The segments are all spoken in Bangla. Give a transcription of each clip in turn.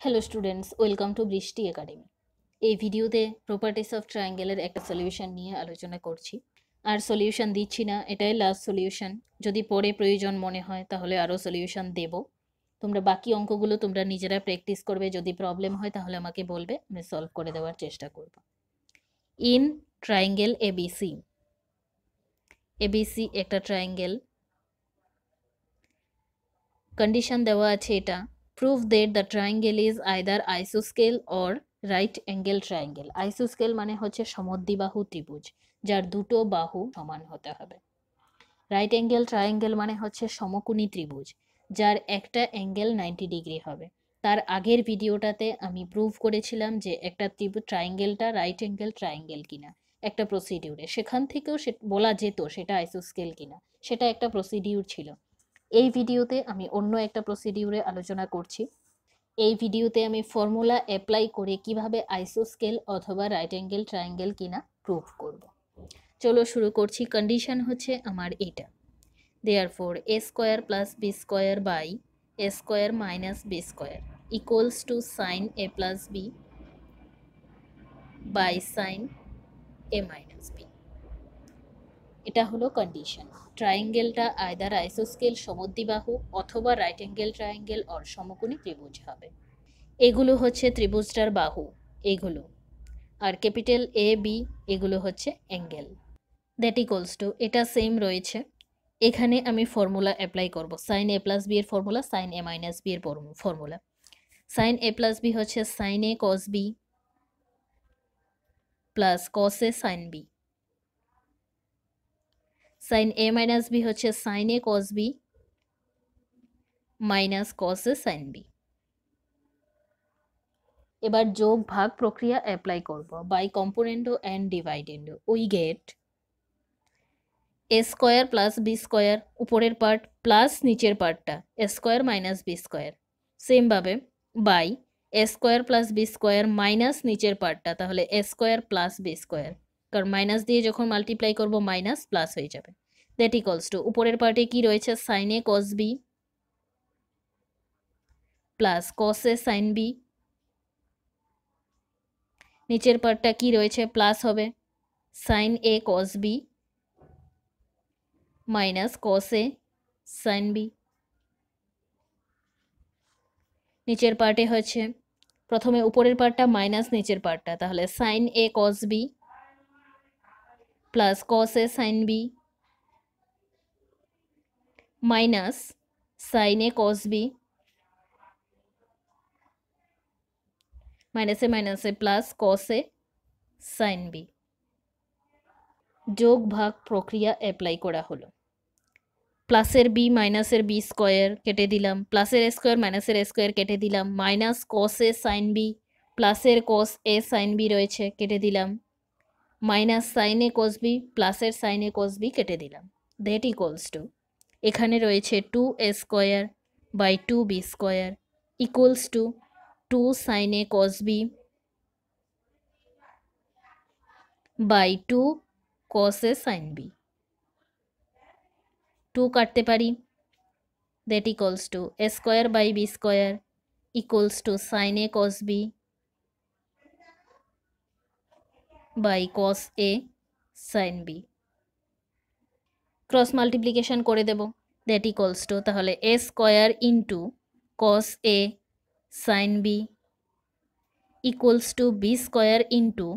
হ্যালো স্টুডেন্টস, ওয়েলকাম টু বৃষ্টি একাডেমি। এই ভিডিওতে প্রপার্টিস অফ ট্রায়াঙ্গেলের একটা সলিউশন নিয়ে আলোচনা করছি। আর সলিউশন দিচ্ছি না, এটাই লাস্ট সলিউশন। যদি পরে প্রয়োজন মনে হয় তাহলে আরও সলিউশন দেব। তোমরা বাকি অঙ্কগুলো তোমরা নিজেরা প্র্যাকটিস করবে, যদি প্রবলেম হয় তাহলে আমাকে বলবে, আমি সলভ করে দেওয়ার চেষ্টা করব। ইন ট্রায়াঙ্গেল এবিসি, এবিসি একটা ট্রায়াঙ্গেল, কন্ডিশন দেওয়া আছে এটা, prove that the triangle is either আইসোস্কেল অর রাইট অ্যাঙ্গেল ট্রায়াঙ্গেল। আইসোস্কেল মানে হচ্ছে সমদ্বিবাহু ত্রিভুজ যার দুটো বাহু সমান হতে হবে। রাইট অ্যাঙ্গেল ট্রায়াঙ্গেল মানে হচ্ছে সমকোণী ত্রিভুজ যার একটা অ্যাঙ্গেল 90 ডিগ্রি হবে। তার আগের ভিডিওটাতে আমি প্রুভ করেছিলাম যে একটা ট্রায়াঙ্গেলটা রাইট অ্যাঙ্গেল ট্রায়াঙ্গেল কিনা একটা প্রসিডিউরে, সেখান থেকেও বলা যেত সেটা আইসোস্কেল কিনা, সেটা একটা প্রসিডিউর ছিল। এই ভিডিওতে আমি অন্য একটা প্রসিডিউরে আলোচনা করছি। এই ভিডিওতে আমি ফর্মুলা অ্যাপ্লাই করে কিভাবে আইসোস্কেল অথবা রাইট অ্যাঙ্গেল ট্রায়াঙ্গেল কিনা প্রুভ করব। চলো শুরু করছি। কন্ডিশন হচ্ছে আমার এটা, therefore A square plus B square by A square minus B square equals to sine A plus B by sine A minus B. এটা হলো কন্ডিশন। ট্রায়াঙ্গেলটা আইদার আইসোস্কেল সমদ্বিবাহু অথবা রাইট অ্যাঙ্গেল ট্রায়াঙ্গেল অর সমকোণী ত্রিভুজ হবে। এগুলো হচ্ছে ত্রিভুজটার বাহু, এগুলো, আর ক্যাপিটাল এ বি এগুলো হচ্ছে অ্যাঙ্গেল। দ্যাট ইকুয়ালস টু, এটা সেম রয়েছে। এখানে আমি ফর্মুলা অ্যাপ্লাই করব, সাইন এ প্লাস বি এর formula, sine A minus B এর formula. Sine A plus B হচ্ছে sine A cos B plus cos A sine B. Sine A minus B হচ্ছে sine A cos B minus cos A sine B. এবার যোগ ভাগ প্রক্রিয়া অ্যাপ্লাই করব। By componendo and dividendo we get A square plus B square, উপরের পার্ট প্লাস নিচের পার্টটা A square minus B square, সেমভাবে by A square plus B square minus নিচের পার্টটা, তাহলে A square plus B square, কারণ মাইনাস দিয়ে যখন মাল্টিপ্লাই করব মাইনাস প্লাস হয়ে যাবে। দ্যাট ইকুয়ালস টু, উপরের পার্টে কি রয়েছে sign A cos B plus cos A sine B, নিচের পার্টটা কি রয়েছে প্লাস হবে sign A cos B minus cos A sine B. নিচের পার্টে হচ্ছে প্রথমে উপরের পার্টটা মাইনাস নিচের পার্টটা, তাহলে sign A cos B plus cos A sine B minus sine A cos B, মাইনাসে মাইনাসে plus cos A sine B. যোগ ভাগ প্রক্রিয়া অ্যাপ্লাই করা হলো। প্লাসের বি মাইনাসের বি স্কোয়ার কেটে দিলাম, প্লাসের এ স্কোয়ার মাইনাসের এ স্কোয়ার কেটে দিলাম, minus cos A sine B, প্লাসের কস এ সাইন বি রয়েছে কেটে দিলাম, minus sine A cos B, প্লাসের সাইন এ কস বি কেটে দিলাম। দ্যাট ইকুয়ালস টু, এখানে রয়েছে 2a square by 2b square equals to 2 sine A cos B by 2 cos A sine B. 2 কাটতে পারি, that equals to A square by B square equals to sine A cos B by cos A sine B. Cross multiplication করে দেব, দ্যাট ইকুয়ালস টু, তাহলে A square into cos A sine B equals to B square into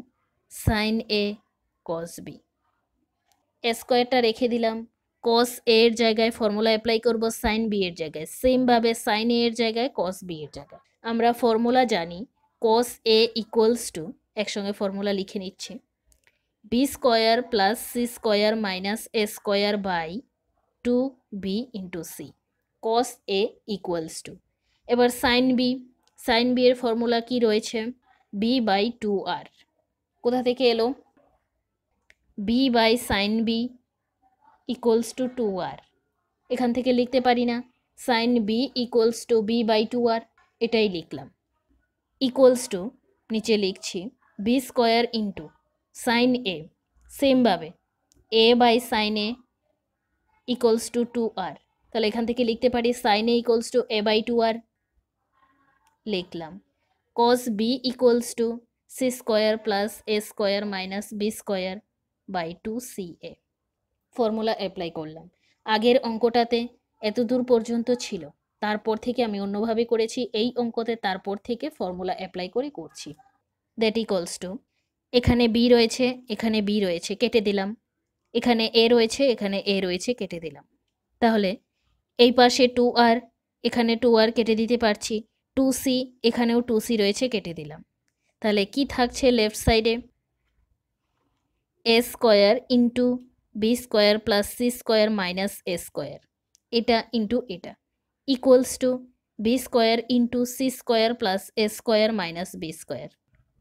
sine A cos B. A স্কোয়ারটা রেখে দিলাম, কস এ এর জায়গায় ফর্মুলা অ্যাপ্লাই করব সাইন বি এর জায়গায়, সেমভাবে সাইন এ এর জায়গায় কস বি এর জায়গায়। আমরা ফর্মুলা জানি কস এ ইকুয়ালস টু, একসঙ্গে ফর্মুলা লিখে নিচ্ছি, B square plus C square minus A square by 2b into C, cos A equals to. এবার সাইন বি, সাইন বি এর ফর্মুলা কি রয়েছে বি বাই 2r, কোথা থেকে এলো B by sine B equals to 2r, এখান থেকে লিখতে পারি না sine B equals to B by 2r, এটাই লিখলাম। ইকুয়ালস টু নিচে লিখছি B square into sine A, সেমভাবে A by sine A equals to 2r, তাহলে এখান থেকে লিখতে পারি sine A equals to A by 2r, লিখলাম। cos b equals to c square plus a square minus b square by 2ca। Formula apply করলাম। আগের অঙ্কটাতে এত দূর পর্যন্ত ছিল, তারপর থেকে আমি অন্যভাবে করেছি, এই অঙ্কতে তারপর থেকে ফর্মুলা অ্যাপ্লাই করে করছি। দ্যাট ইকুয়ালস টু, এখানে বি রয়েছে, এখানে বি রয়েছে, কেটে দিলাম। এখানে এ রয়েছে, এখানে এ রয়েছে, কেটে দিলাম। তাহলে এই পাশে 2r, এখানে 2r কেটে দিতে পারছি। 2c, এখানেও 2c রয়েছে, কেটে দিলাম। তাহলে কি থাকছে লেফট সাইডে? a square into B square plus C square minus A square, এটা ইন্টু এটা, equals to B square into C square plus A square minus B square.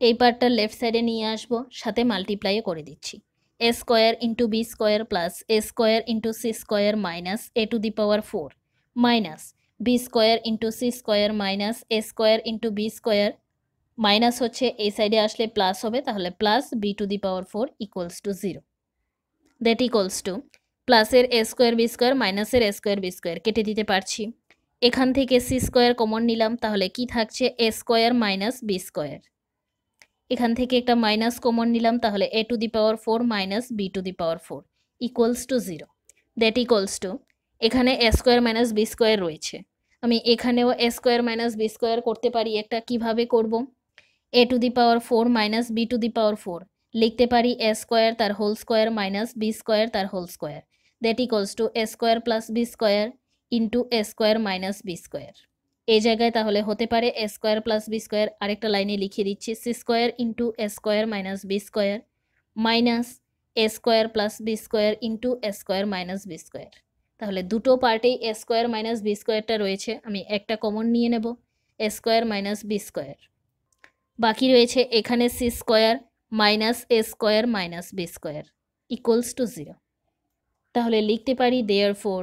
এই পার্টটা লেফট সাইডে নিয়ে আসবো, সাথে মাল্টিপ্লাই করে দিচ্ছি। A square into B square plus A square into C square minus A to the power 4 minus B square into C square minus A square into B square, minus হচ্ছে এই সাইডে আসলে প্লাস হবে, তাহলে plus B to the power 4 equals to 0। That equals to প্লাসের এ স্কোয়ার বি স্কোয়ার মাইনাসের এ স্কোয়ার বি স্কোয়ার কেটে দিতে পারছি। এখান থেকে সি স্কোয়ার কমন নিলাম, তাহলে কি থাকছে? A square minus B square. এখান থেকে একটা মাইনাস কমন নিলাম, তাহলে A to the power 4 minus B to the power 4 equals to 0। That equals to, এখানে A square minus B square রয়েছে, আমি এখানেও A square minus B square করতে পারি। একটা কিভাবে করব? A to the power 4 minus B to the power 4 লিখতে পারি এ স্কোয়ার তার whole square minus B square তার whole square. That equals to A square plus B square into A square minus B square. এই জায়গায় তাহলে হতে পারে A square plus B square, আরেকটা লাইনে লিখে দিচ্ছি C square into A square minus B square minus A square plus B square into A square minus B square. তাহলে দুটো পার্টেই এ স্কোয়ার মাইনাস বি স্কোয়ারটা রয়েছে, আমি একটা কমন নিয়ে নেব, A square minus B square. বাকি রয়েছে এখানে C square minus A square minus B square equals to 0। তাহলে লিখতে পারি therefore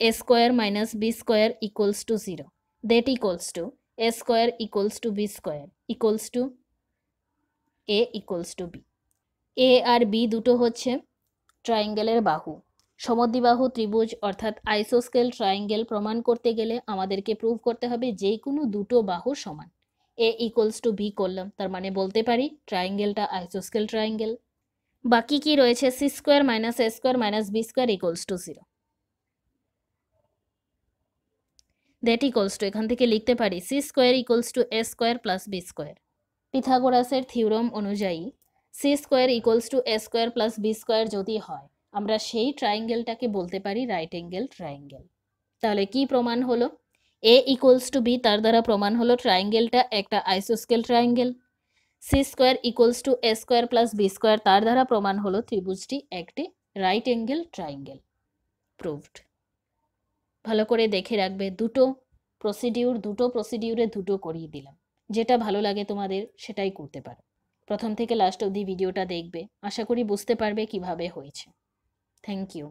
A square minus B square equals to 0। That equals to A square equals to B square equals to A equals to B. A আর বি দুটো হচ্ছে ট্রায়াঙ্গেলের বাহু। সমদ্বিবাহু ত্রিভুজ অর্থাৎ আইসোস্কেল ট্রায়াঙ্গেল প্রমাণ করতে গেলে আমাদেরকে প্রুভ করতে হবে যে কোনো দুটো বাহু সমান। এ ইকুয়ালস টু বি করলাম, তার মানে বলতে পারি ট্রায়াঙ্গেলটা আইসোস্কেল ট্রায়াঙ্গেল। বাকি কি রয়েছে? C square minus A square minus B square equals to 0। That equals to, এখান থেকে লিখতে পারি C square equals to A square plus B square. পিথাগোরাসের থিওরাম অনুযায়ী C square equals to A square plus B square যদি হয়, আমরা সেই ট্রায়াঙ্গেলটাকে বলতে পারি রাইট অ্যাঙ্গেল ট্রায়াঙ্গেল। তাহলে কি প্রমাণ হলো? এ ইকুয়ালস টু বি, তার দ্বারা প্রমাণ হলো ট্রায়াঙ্গেলটা একটা আইসোস্কেল triangle. C square equals to A square plus B square, তার দ্বারা প্রমাণ হলো ত্রিভুজটি একটি রাইট অ্যাঙ্গেল ট্রায়াঙ্গেল। প্রুভড। ভালো করে দেখে রাখবে, দুটো প্রসিডিউরে দুটো করিয়ে দিলাম, যেটা ভালো লাগে তোমাদের সেটাই করতে পারো। প্রথম থেকে লাস্ট অবধি ভিডিওটা দেখবে, আশা করি বুঝতে পারবে কিভাবে হয়েছে। Thank you.